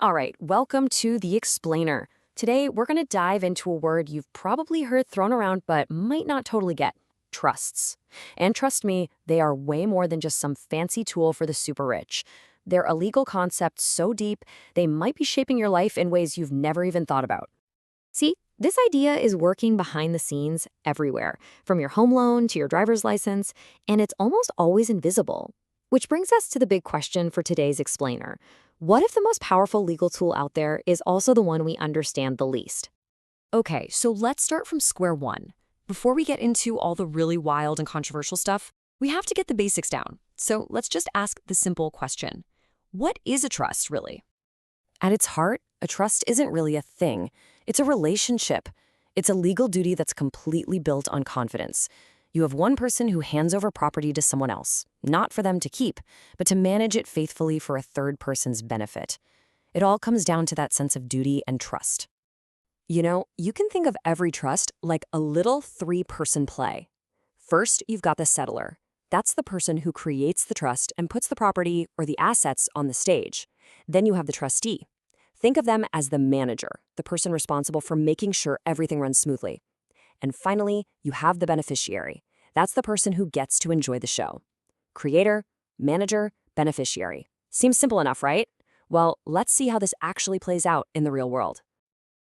All right, welcome to The Explainer. Today, we're going to dive into a word you've probably heard thrown around but might not totally get, trusts. And trust me, they are way more than just some fancy tool for the super rich. They're a legal concept so deep, they might be shaping your life in ways you've never even thought about. See, this idea is working behind the scenes everywhere, from your home loan to your driver's license, and it's almost always invisible. Which brings us to the big question for today's explainer. What if the most powerful legal tool out there is also the one we understand the least? Okay, so let's start from square one. Before we get into all the really wild and controversial stuff, we have to get the basics down. So let's just ask the simple question. What is a trust, really? At its heart, a trust isn't really a thing. It's a relationship. It's a legal duty that's completely built on confidence. You have one person who hands over property to someone else, not for them to keep, but to manage it faithfully for a third person's benefit. It all comes down to that sense of duty and trust. You know, you can think of every trust like a little three-person play. First, you've got the settler. That's the person who creates the trust and puts the property or the assets on the stage. Then you have the trustee. Think of them as the manager, the person responsible for making sure everything runs smoothly. And finally, you have the beneficiary. That's the person who gets to enjoy the show. Creator, manager, beneficiary. Seems simple enough, right? Well, let's see how this actually plays out in the real world.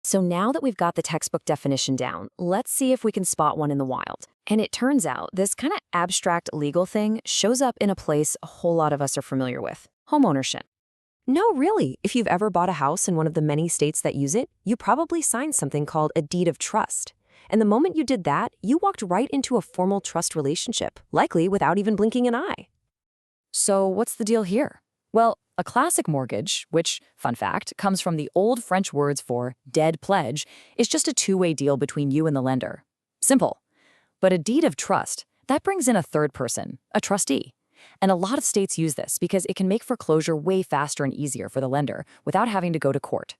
So now that we've got the textbook definition down, let's see if we can spot one in the wild. And it turns out this kind of abstract legal thing shows up in a place a whole lot of us are familiar with, homeownership. No, really. If you've ever bought a house in one of the many states that use it, you probably signed something called a deed of trust. And the moment you did that, you walked right into a formal trust relationship, likely without even blinking an eye. So what's the deal here? Well, a classic mortgage, which, fun fact, comes from the old French words for dead pledge, is just a two-way deal between you and the lender. Simple. But a deed of trust, that brings in a third person, a trustee. And a lot of states use this because it can make foreclosure way faster and easier for the lender without having to go to court.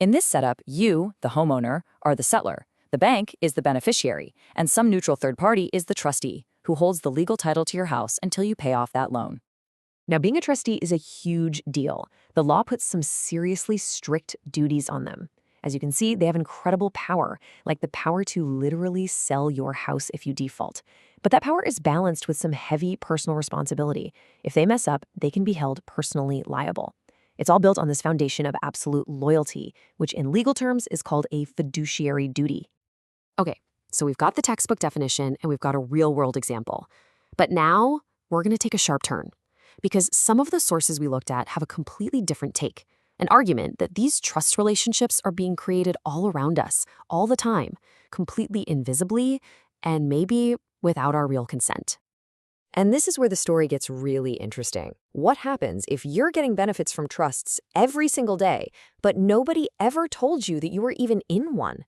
In this setup, you, the homeowner, are the settler. The bank is the beneficiary, and some neutral third party is the trustee, who holds the legal title to your house until you pay off that loan. Now, being a trustee is a huge deal. The law puts some seriously strict duties on them. As you can see, they have incredible power, like the power to literally sell your house if you default. But that power is balanced with some heavy personal responsibility. If they mess up, they can be held personally liable. It's all built on this foundation of absolute loyalty, which in legal terms is called a fiduciary duty. Okay, so we've got the textbook definition and we've got a real-world example. But now we're going to take a sharp turn, because some of the sources we looked at have a completely different take, an argument that these trust relationships are being created all around us, all the time, completely invisibly, and maybe without our real consent. And this is where the story gets really interesting. What happens if you're getting benefits from trusts every single day, but nobody ever told you that you were even in one?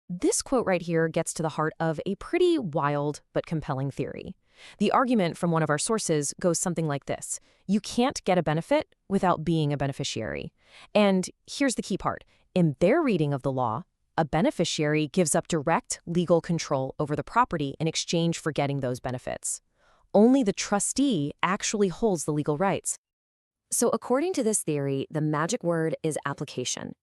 This quote right here gets to the heart of a pretty wild but compelling theory. The argument from one of our sources goes something like this. You can't get a benefit without being a beneficiary. And here's the key part. In their reading of the law, a beneficiary gives up direct legal control over the property in exchange for getting those benefits. Only the trustee actually holds the legal rights. So according to this theory, the magic word is application.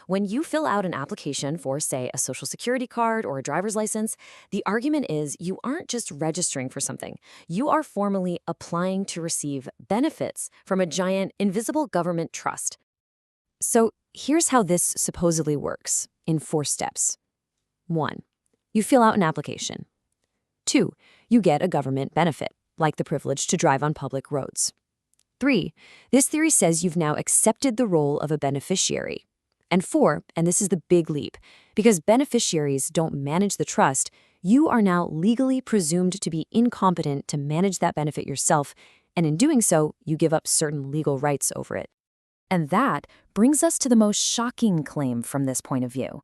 When you fill out an application for, say, a social security card or a driver's license, the argument is you aren't just registering for something. You are formally applying to receive benefits from a giant, invisible government trust. So here's how this supposedly works in 4 steps. 1. You fill out an application. 2. You get a government benefit, like the privilege to drive on public roads. 3. This theory says you've now accepted the role of a beneficiary. And 4, and this is the big leap, because beneficiaries don't manage the trust, you are now legally presumed to be incompetent to manage that benefit yourself, and in doing so, you give up certain legal rights over it. And that brings us to the most shocking claim from this point of view.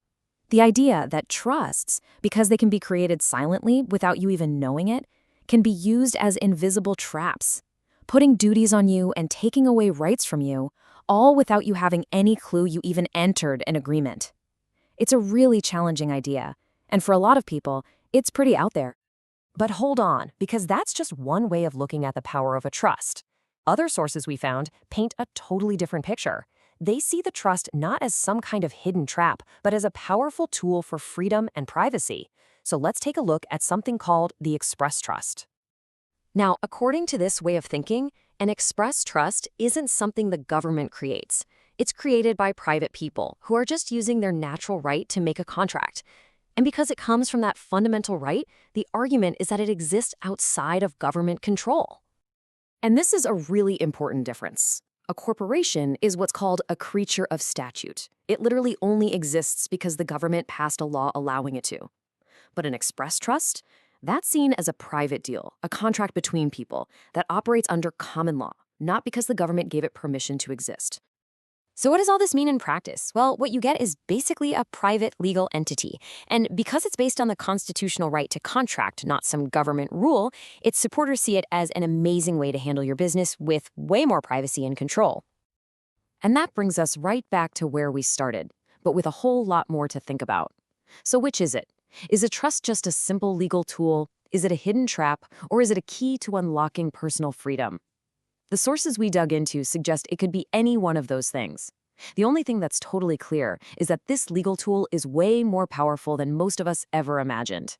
The idea that trusts, because they can be created silently without you even knowing it, can be used as invisible traps, putting duties on you and taking away rights from you, all without you having any clue you even entered an agreement. It's a really challenging idea, and for a lot of people, it's pretty out there. But hold on, because that's just one way of looking at the power of a trust. Other sources we found paint a totally different picture. They see the trust not as some kind of hidden trap, but as a powerful tool for freedom and privacy. So let's take a look at something called the express trust. Now, according to this way of thinking, an express trust isn't something the government creates. It's created by private people who are just using their natural right to make a contract. And because it comes from that fundamental right, the argument is that it exists outside of government control. And this is a really important difference. A corporation is what's called a creature of statute. It literally only exists because the government passed a law allowing it to. But an express trust? That's seen as a private deal, a contract between people that operates under common law, not because the government gave it permission to exist. So what does all this mean in practice? Well, what you get is basically a private legal entity. And because it's based on the constitutional right to contract, not some government rule, its supporters see it as an amazing way to handle your business with way more privacy and control. And that brings us right back to where we started, but with a whole lot more to think about. So which is it? Is a trust just a simple legal tool? Is it a hidden trap? Or is it a key to unlocking personal freedom? The sources we dug into suggest it could be any one of those things. The only thing that's totally clear is that this legal tool is way more powerful than most of us ever imagined.